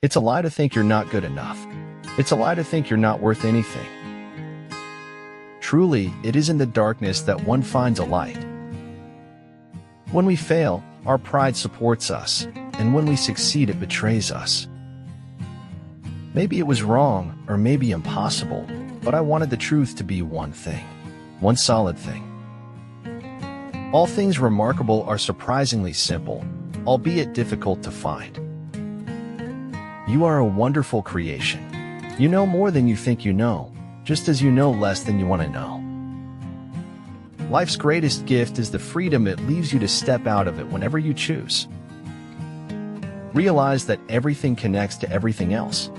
It's a lie to think you're not good enough. It's a lie to think you're not worth anything. Truly, it is in the darkness that one finds a light. When we fail, our pride supports us, and when we succeed, it betrays us. Maybe it was wrong, or maybe impossible, but I wanted the truth to be one thing, one solid thing. All things remarkable are surprisingly simple, albeit difficult to find. You are a wonderful creation. You know more than you think you know, just as you know less than you want to know. Life's greatest gift is the freedom it leaves you to step out of it whenever you choose. Realize that everything connects to everything else.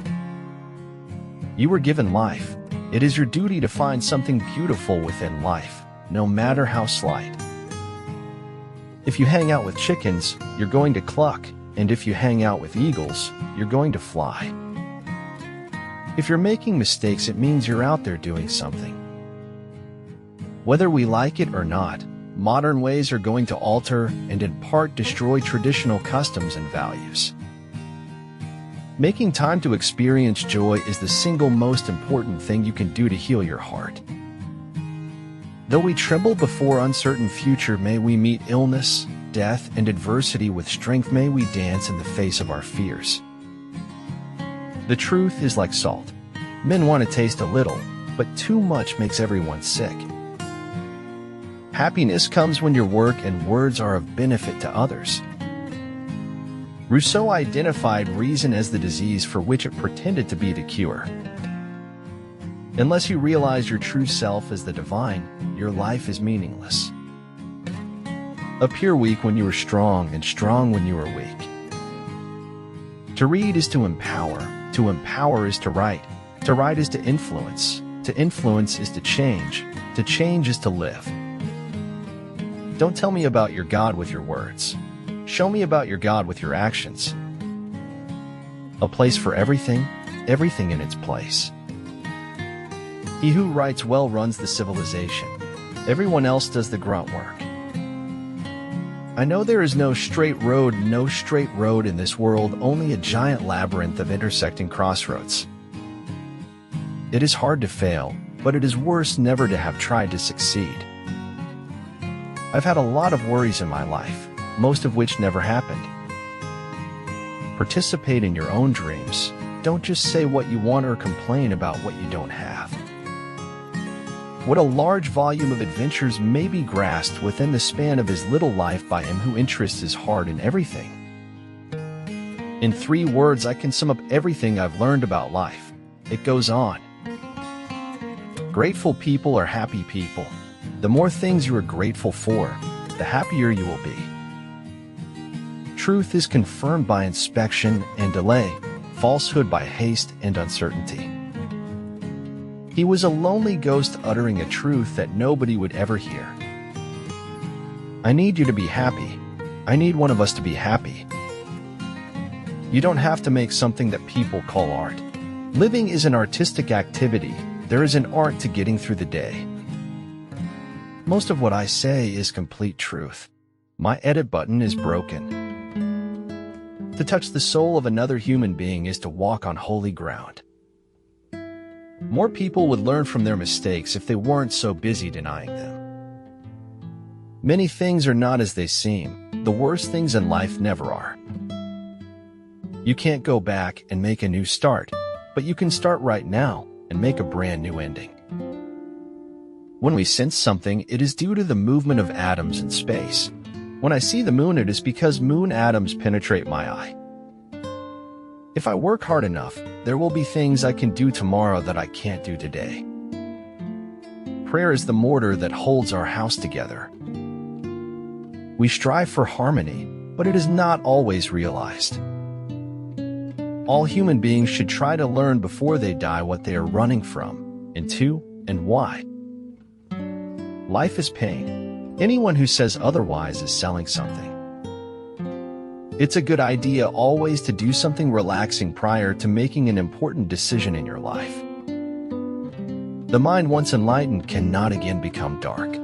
You were given life. It is your duty to find something beautiful within life, no matter how slight. If you hang out with chickens, you're going to cluck, and if you hang out with eagles, you're going to fly. If you're making mistakes, it means you're out there doing something. Whether we like it or not, modern ways are going to alter and in part destroy traditional customs and values. Making time to experience joy is the single most important thing you can do to heal your heart. Though we tremble before uncertain future, may we meet illness, death, and adversity with strength. May we dance in the face of our fears. The truth is like salt. Men want to taste a little, but too much makes everyone sick. Happiness comes when your work and words are of benefit to others. Rousseau identified reason as the disease for which it pretended to be the cure. Unless you realize your true self as the divine, your life is meaningless. Appear weak when you are strong and strong when you are weak. To read is to empower. To empower is to write. To write is to influence. To influence is to change. To change is to live. Don't tell me about your God with your words. Show me about your God with your actions. A place for everything, everything in its place. He who writes well runs the civilization. Everyone else does the grunt work. I know there is no straight road in this world, only a giant labyrinth of intersecting crossroads. It is hard to fail, but it is worse never to have tried to succeed. I've had a lot of worries in my life, most of which never happened. Participate in your own dreams. Don't just say what you want or complain about what you don't have. What a large volume of adventures may be grasped within the span of his little life by him who interests his heart in everything. In 3 words, I can sum up everything I've learned about life. It goes on. Grateful people are happy people. The more things you are grateful for, the happier you will be. Truth is confirmed by inspection and delay, falsehood by haste and uncertainty. He was a lonely ghost uttering a truth that nobody would ever hear. I need you to be happy. I need one of us to be happy. You don't have to make something that people call art. Living is an artistic activity. There is an art to getting through the day. Most of what I say is complete truth. My edit button is broken. To touch the soul of another human being is to walk on holy ground. More people would learn from their mistakes if they weren't so busy denying them. Many things are not as they seem. The worst things in life never are. You can't go back and make a new start, but you can start right now and make a brand new ending. When we sense something, it is due to the movement of atoms in space. When I see the moon, it is because moon atoms penetrate my eye. If I work hard enough, there will be things I can do tomorrow that I can't do today. Prayer is the mortar that holds our house together. We strive for harmony, but it is not always realized. All human beings should try to learn before they die what they are running from, into, and why. Life is pain. Anyone who says otherwise is selling something. It's a good idea always to do something relaxing prior to making an important decision in your life. The mind once enlightened cannot again become dark.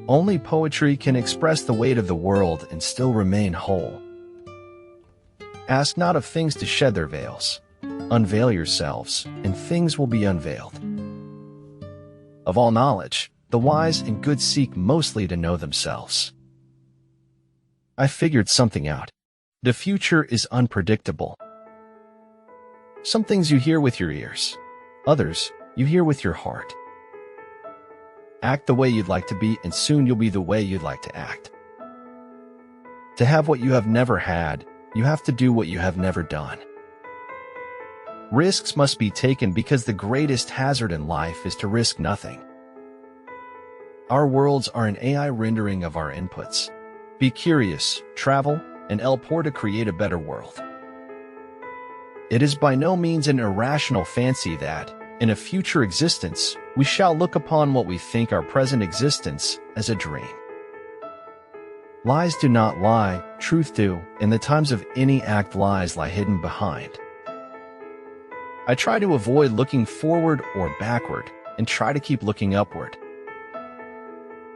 Only poetry can express the weight of the world and still remain whole. Ask not of things to shed their veils. Unveil yourselves, and things will be unveiled. Of all knowledge, the wise and good seek mostly to know themselves. I figured something out. The future is unpredictable. Some things you hear with your ears. Others, you hear with your heart. Act the way you'd like to be, and soon you'll be the way you'd like to act. To have what you have never had, you have to do what you have never done. Risks must be taken because the greatest hazard in life is to risk nothing. Our worlds are an AI rendering of our inputs. Be curious, travel, and pour to create a better world. It is by no means an irrational fancy that, in a future existence, we shall look upon what we think our present existence as a dream. Lies do not lie, truth do, and the times of any act lies lie hidden behind. I try to avoid looking forward or backward, and try to keep looking upward.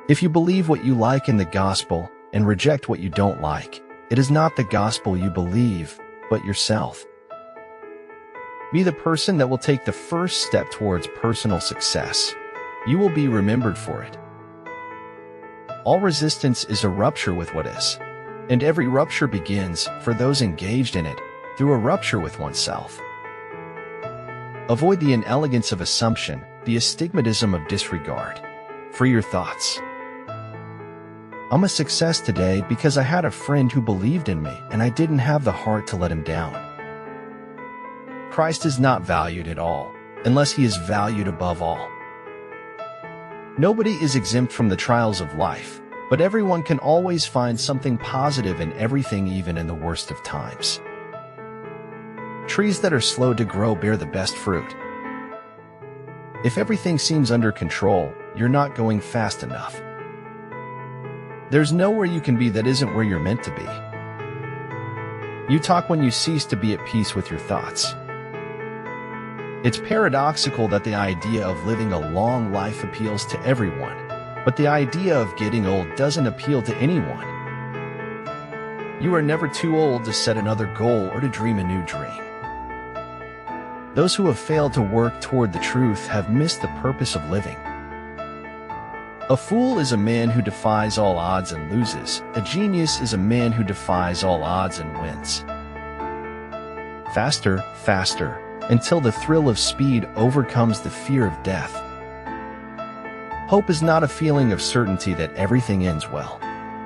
If you believe what you like in the gospel and reject what you don't like, it is not the gospel you believe, but yourself. Be the person that will take the first step towards personal success. You will be remembered for it. All resistance is a rupture with what is, and every rupture begins, for those engaged in it, through a rupture with oneself. Avoid the inelegance of assumption, the astigmatism of disregard. Free your thoughts. I'm a success today because I had a friend who believed in me and I didn't have the heart to let him down. Christ is not valued at all, unless he is valued above all. Nobody is exempt from the trials of life, but everyone can always find something positive in everything, even in the worst of times. Trees that are slow to grow bear the best fruit. If everything seems under control, you're not going fast enough. There's nowhere you can be that isn't where you're meant to be. You talk when you cease to be at peace with your thoughts. It's paradoxical that the idea of living a long life appeals to everyone, but the idea of getting old doesn't appeal to anyone. You are never too old to set another goal or to dream a new dream. Those who have failed to work toward the truth have missed the purpose of living. A fool is a man who defies all odds and loses. A genius is a man who defies all odds and wins. Faster, faster, until the thrill of speed overcomes the fear of death. Hope is not a feeling of certainty that everything ends well.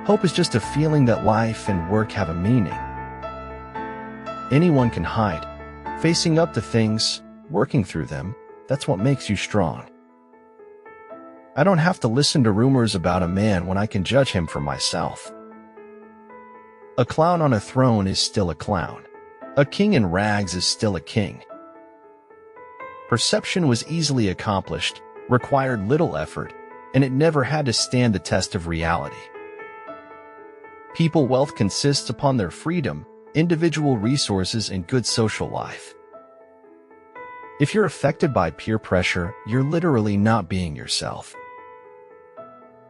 Hope is just a feeling that life and work have a meaning. Anyone can hide. Facing up to things, working through them, that's what makes you strong. I don't have to listen to rumors about a man when I can judge him for myself. A clown on a throne is still a clown. A king in rags is still a king. Perception was easily accomplished, required little effort, and it never had to stand the test of reality. People wealth consists upon their freedom, individual resources, and good social life. If you're affected by peer pressure, you're literally not being yourself.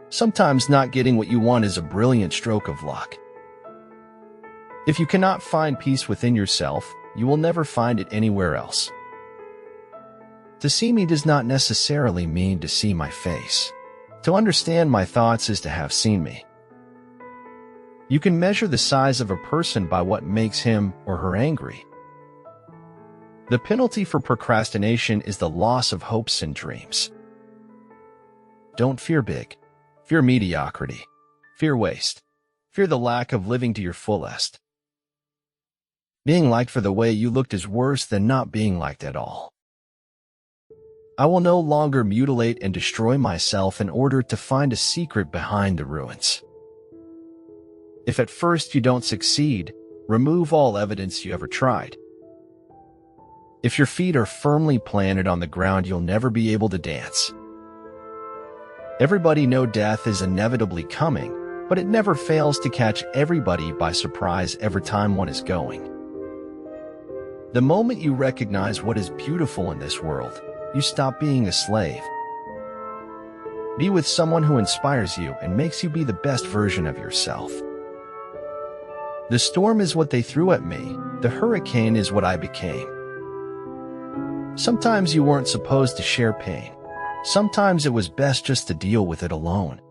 Sometimes not getting what you want is a brilliant stroke of luck. If you cannot find peace within yourself, you will never find it anywhere else. To see me does not necessarily mean to see my face. To understand my thoughts is to have seen me. You can measure the size of a person by what makes him or her angry. The penalty for procrastination is the loss of hopes and dreams. Don't fear big. Fear mediocrity. Fear waste. Fear the lack of living to your fullest. Being liked for the way you looked is worse than not being liked at all. I will no longer mutilate and destroy myself in order to find a secret behind the ruins. If at first you don't succeed, remove all evidence you ever tried. If your feet are firmly planted on the ground, you'll never be able to dance. Everybody knows death is inevitably coming, but it never fails to catch everybody by surprise every time one is going. The moment you recognize what is beautiful in this world, you stop being a slave. Be with someone who inspires you and makes you be the best version of yourself. The storm is what they threw at me. The hurricane is what I became. Sometimes you weren't supposed to share pain. Sometimes it was best just to deal with it alone.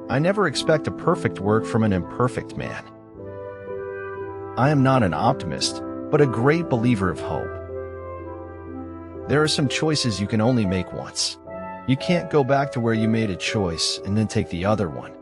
I never expect a perfect work from an imperfect man. I am not an optimist, but a great believer of hope. There are some choices you can only make once. You can't go back to where you made a choice and then take the other one.